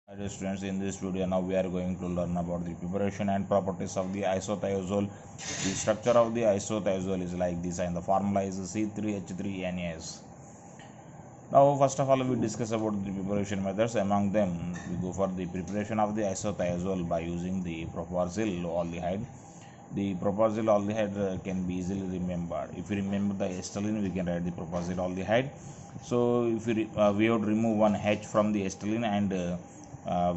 Hi dear students, in this video now we are going to learn about the preparation and properties of the isothiazole. The structure of the isothiazole is like this and the formula is C3H3NAS. Now first of all we discuss about the preparation methods. Among them we go for the preparation of the isothiazole by using the propazyl aldehyde. The propazyl aldehyde can be easily remembered. If you remember the acetylene, we can write the propazyl aldehyde. So if we have to remove one H from the acetylene and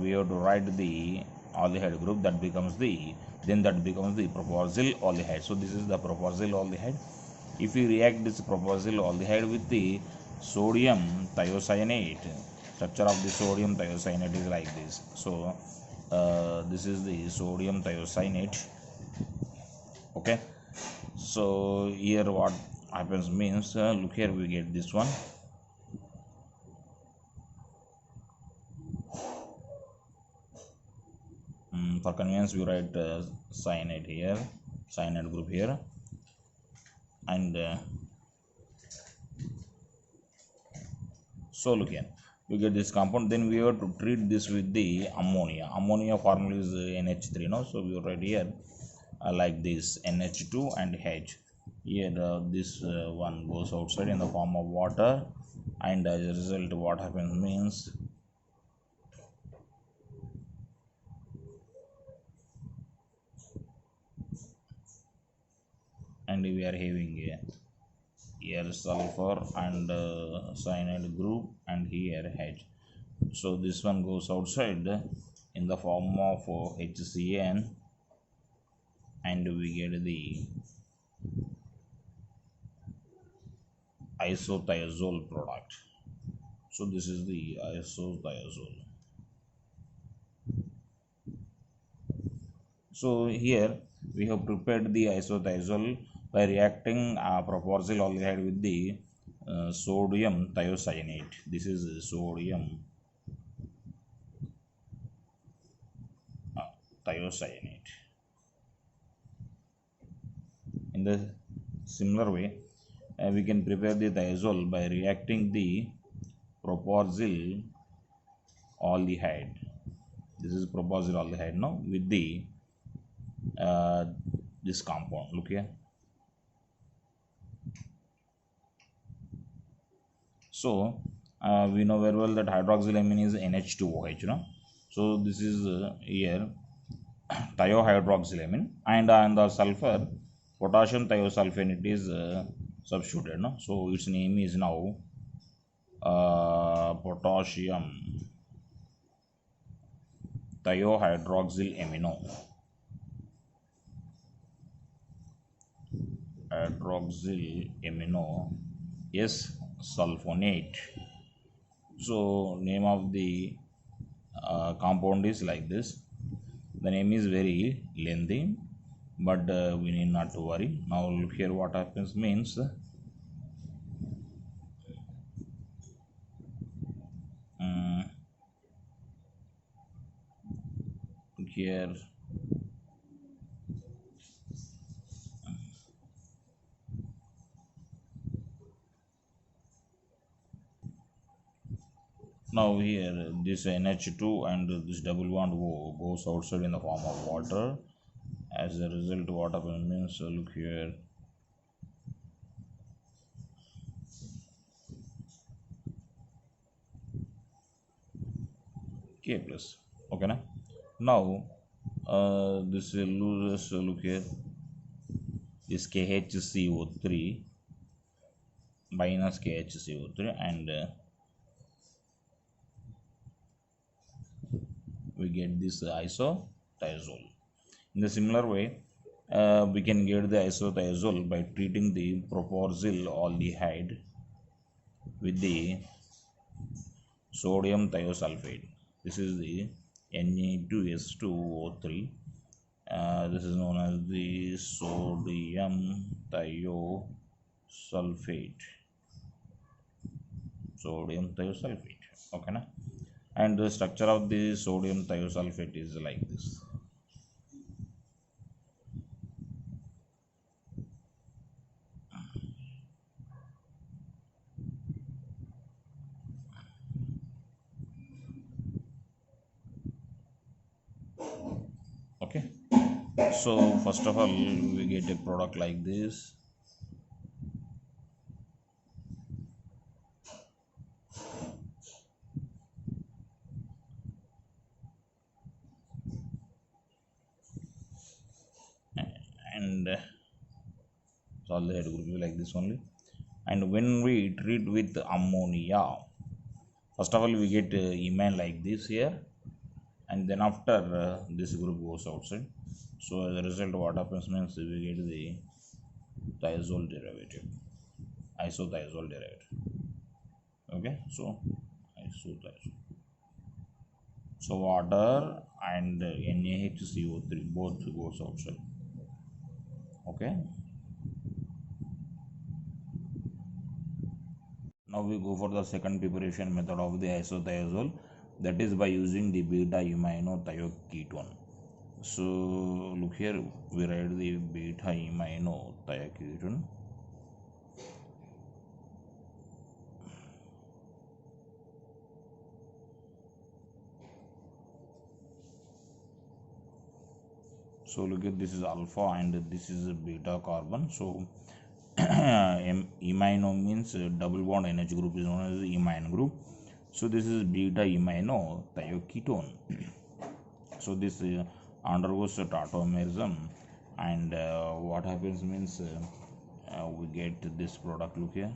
we have to write the aldehyde group, that becomes the propazyl aldehyde. So this is the propazyl aldehyde. If you react this propazyl aldehyde with the sodium thiocyanate, structure of the sodium thiocyanate is like this. So this is the sodium thiocyanate. Okay, so here what happens means, look here, we get this one. For convenience we write cyanide here, cyanide group here, and so look here, we get this compound. Then we have to treat this with the ammonia formula is NH3, no? So we write here like this, NH2 and H. Here this one goes outside in the form of water, and as a result what happens means, and we are having here sulfur and cyanide group, and here H. So this one goes outside in the form of HCN, and we get the isothiazole product. So this is the isothiazole. So here we have prepared the isothiazole by reacting propazyl aldehyde with the sodium thiocyanate. This is sodium thiocyanate. In the similar way, we can prepare the thiazole by reacting the propazyl aldehyde. This is propazyl aldehyde, no, with the this compound. Look here. So we know very well that hydroxylamine is NH2OH, no? So this is here thiohydroxylamine, and on the sulfur potassium thiosulfonate is substituted, no? So its name is now potassium thiohydroxylamino. Hydroxylamino is sulfonate. So name of the compound is like this. The name is very lengthy, but we need not to worry. Now look here, what happens means, look here, now here this NH2 and this double bond goes outside in the form of water. As a result what happens means, look here, K plus. Okay, now this loses, look here, is KHCO3 minus KHCO3, and we get this isothiazole. In the similar way, we can get the isothiazole by treating the propazyl aldehyde with the sodium thiosulfate. This is the Na2S2O3. This is known as the sodium thiosulfate. Okay, and the structure of the sodium thiosulfate is like this. So first of all we get a product like this, and so all the head group is like this only. And when we treat with ammonia, first of all we get imine like this here, and then after this group goes outside. So as a result what happens means we get the thiazole derivative, isothiazole derivative. Okay, so isothiazole, so water and NaHCO3 both goes outside. Okay, now we go for the second preparation method of the isothiazole, that is by using the beta iminothioketone. So look here, we write the beta iminothioketone. So look at, this is alpha and this is beta carbon. So imino means double bond NH group is known as the imine group. So this is beta iminothioketone. So this undergoes tautomerism, and what happens means we get this product. Look here.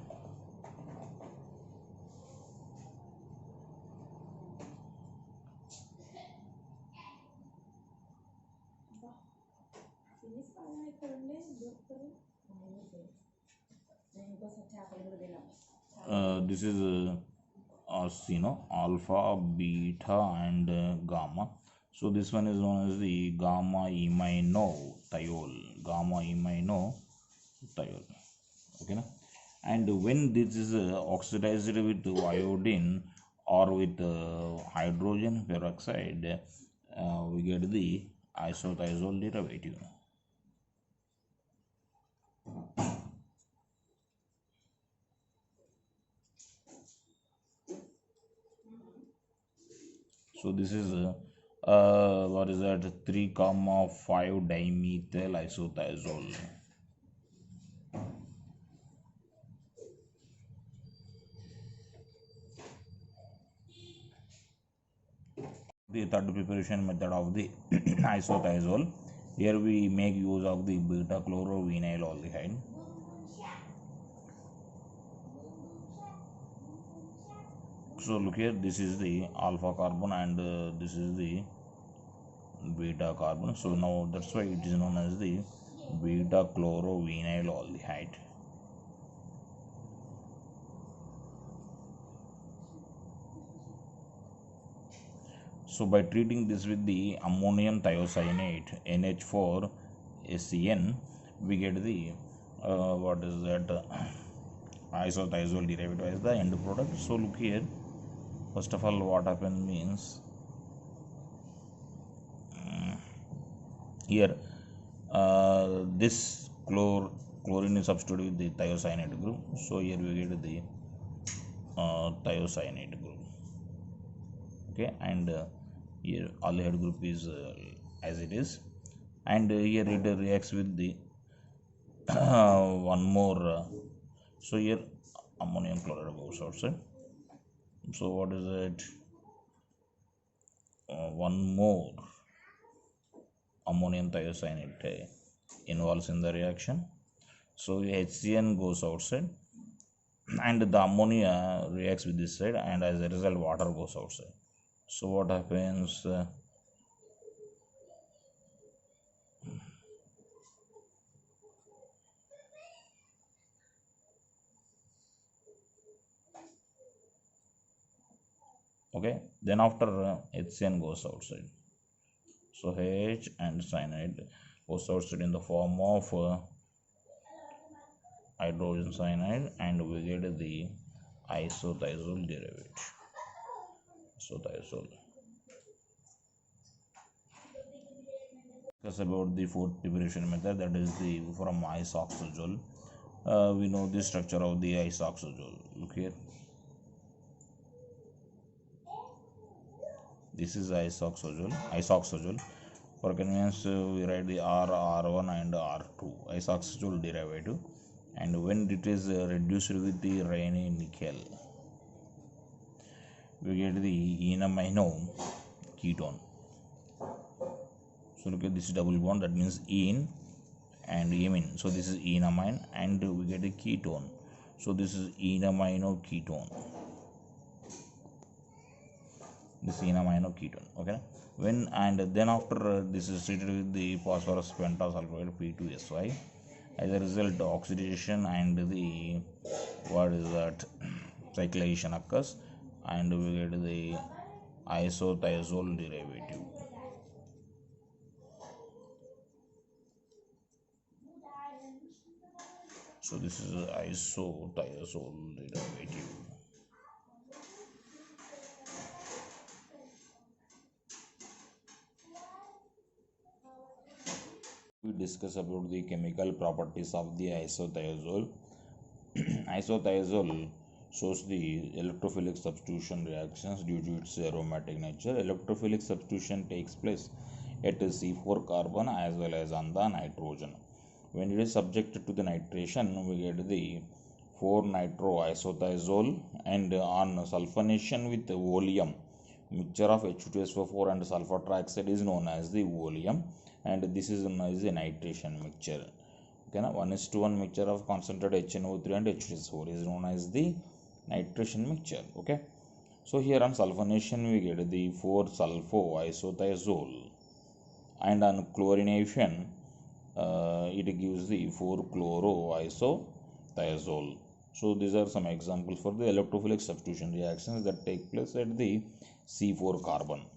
This is alpha, beta, and gamma. So this one is known as the gamma iminothiols. Gamma iminothiols. Okay, na? And when this is oxidized with iodine or with hydrogen peroxide, we get the isothiazole derivative. So this is what is that, 3,5 dimethyl isothiazole. The third preparation method of the isothiazole, here we make use of the beta chlorovinyl aldehyde. So look here, this is the alpha carbon and this is the beta carbon. So now that's why it is known as the beta chlorovinyl aldehyde. So by treating this with the ammonium thiocyanate NH4SCN, we get the what is that, isothiazole derivative as the end product. So look here, first of all what happens means here this chlorine is substituted with the thiocyanate group. So here we get the thiocyanate group. Okay, and here aldehyde group is as it is, and here it reacts with the one more. So here ammonium chloride goes outside. So what is it? One more ammonium thiocyanate involves in the reaction. So HCN goes outside, and the ammonia reacts with this side, and as a result water goes outside. So what happens? Okay, then after HCN goes outside. So H and cyanide goes outside in the form of hydrogen cyanide, and we get the isothiazole derivative. Isothiazole. Discuss about the fourth preparation method, that is the from isoxazole. We know the structure of the isoxazole. Look here. This is isoxazole. For convenience, we write the R, R1 and R2 isoxazole derivative, and when it is reduced with the Raney nickel, we get the enamino ketone. So look at this double bond, that means en and amine. So this is enamine, and we get a ketone. So this is enamino ketone. This enamino ketone. Okay. When and then after this is treated with the phosphorus pentasulfide P2SY. As a result, oxidation and the what is that cyclization occurs, and we get the isothiazole derivative. So this is isothiazole derivative. We discuss about the chemical properties of the isothiazole. Isothiazole shows the electrophilic substitution reactions due to its aromatic nature. Electrophilic substitution takes place at C4 carbon as well as on the nitrogen. When it is subjected to the nitration, we get the 4-nitroisothiazole, and on sulfonation with oleum, mixture of H2SO4 and sulfur trioxide is known as the oleum, and this is known as the nitration mixture. Okay, now 1:1 mixture of concentrated HNO3 and H2SO4 is known as the nitration mixture. Okay, so here on sulfonation we get the 4-sulfo-isothiazole, and on chlorination it gives the 4-chloro-isothiazole. So these are some examples for the electrophilic substitution reactions that take place at the C4 carbon.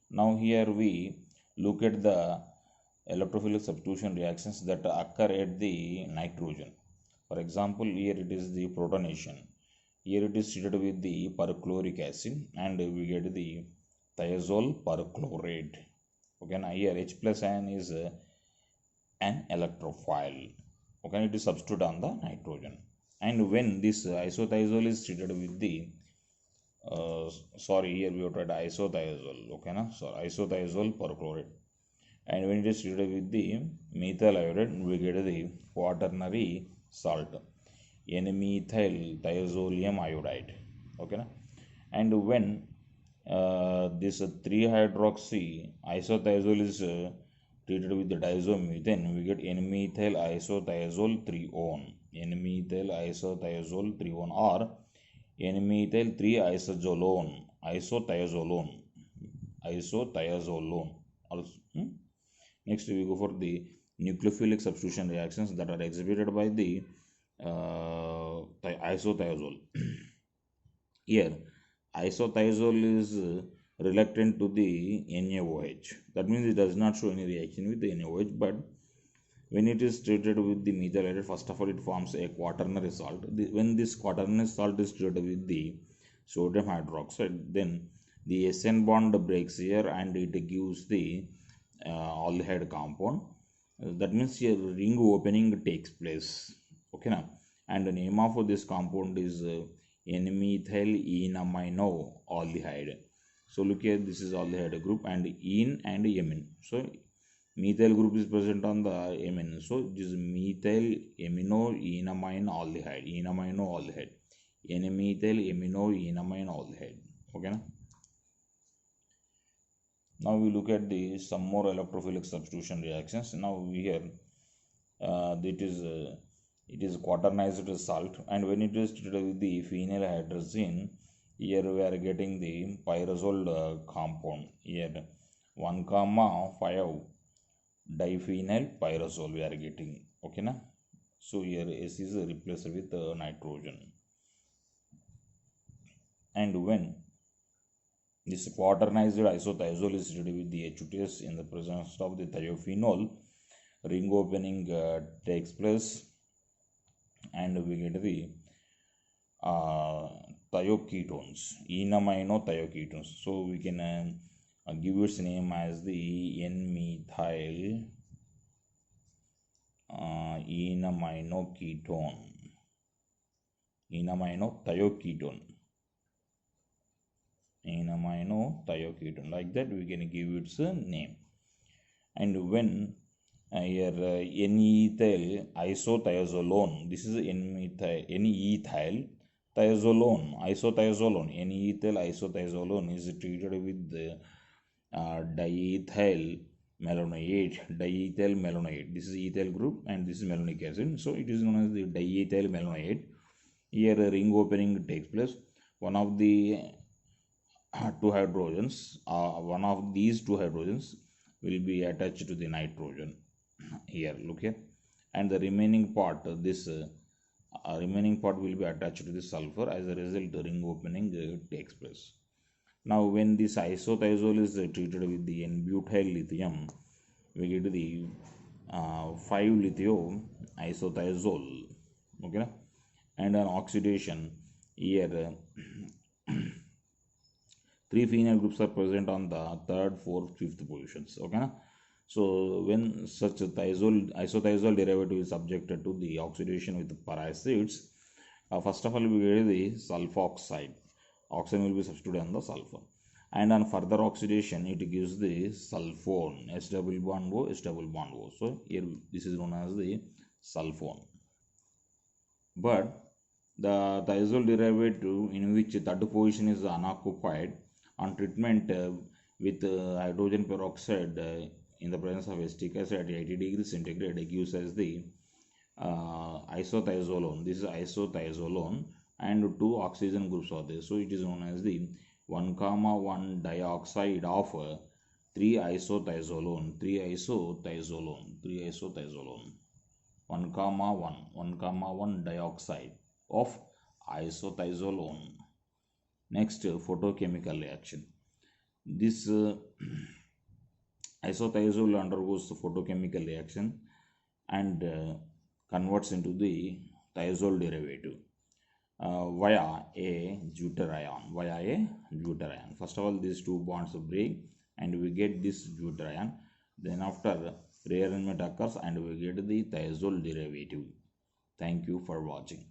Now here we look at the electrophilic substitution reactions that occur at the nitrogen. For example, here it is the protonation. Here it is treated with the perchloric acid, and we get the thiazole perchlorate. Okay, now here H plus ion is an electrophile. Okay, it is substitute on the nitrogen. And when this isothiazole is treated with the here we have tried isothiazole. Okay, na? So isothiazole perchlorate. And when it is treated with the methyl iodide, we get the quaternary salt, N-methyl thiazolium iodide. Okay, na? And when this 3-hydroxy isothiazole is treated with the diazomethane, we get N-methyl isothiazole 3-one, N-methyl isothiazole 3-one, or N-methyl 3-isozolone, isothiazolone. Next we go for the nucleophilic substitution reactions that are exhibited by the isothiazole. Here isothiazole is reluctant to the NaOH. That means it does not show any reaction with the NaOH, but when it is treated with the methyl iodide, first of all it forms a quaternary salt. When this quaternary salt is treated with the sodium hydroxide, then the SN bond breaks here and it gives the aldehyde compound. That means here ring opening takes place. Okay, now, and the name of this compound is N-methyl enamino aldehyde. So look here, this is aldehyde group, and en and amine. So methyl group is present on the amine. So this is methyl amino enamine aldehyde, N-methyl amino enamine aldehyde. Okay, now? Now we look at the some more electrophilic substitution reactions. Now we here it is quaternized salt, and when it is treated with the phenylhydrazine, here we are getting the pyrazole compound. Here 1,5 diphenyl pyrazole we are getting. Okay, na? So here S is replaced with nitrogen, and when this quaternized isothiazole is treated with the H2S in the presence of the thiophenol, ring opening takes place, and we get the thioketones, enamino thioketones. So we can give its name as the N-methyl enamino ketone, enamino thioketone. Like that we can give its name. And when here N-ethyl isothiazolone, this is N-ethyl thiazolone, isothiazolone, N-ethyl isothiazolone is treated with the diethyl malonate, diethyl malonate. This is ethyl group and this is malonic acid, so it is known as the diethyl malonate. Here a ring opening takes place. One of the two hydrogens, one of these two hydrogens will be attached to the nitrogen. Here look here, and the remaining part, this remaining part will be attached to the sulfur. As a result, the ring opening takes place. Now when this isothiazole is treated with the n-butyl lithium, we get the 5-lithium isothiazole. Okay, and an oxidation here 3 phenyl groups are present on the 3rd, 4th, 5th positions. Okay, so when such isothiazole derivative is subjected to the oxidation with peracids, first of all we get the sulfoxide. Oxygen will be substituted on the sulfur, and on further oxidation it gives the sulfone, S double bond O, S double bond O. So here this is known as the sulfone. But the thiazole derivative in which third position is unoccupied, on treatment with hydrogen peroxide in the presence of acetic acid at 80 degrees centigrade, gives us the isothiazolone. This is isothiazolone, and two oxygen groups are there, so it is known as the 1,1 dioxide of 3-isothiazolone, 3-isothiazolone, 1,1 dioxide of isothiazolone. Next, photochemical reaction. This isothiazole undergoes photochemical reaction and converts into the thiazole derivative via a deuterion. First of all, these two bonds break and we get this deuterion. Then after, rearrangement occurs and we get the thiazole derivative. Thank you for watching.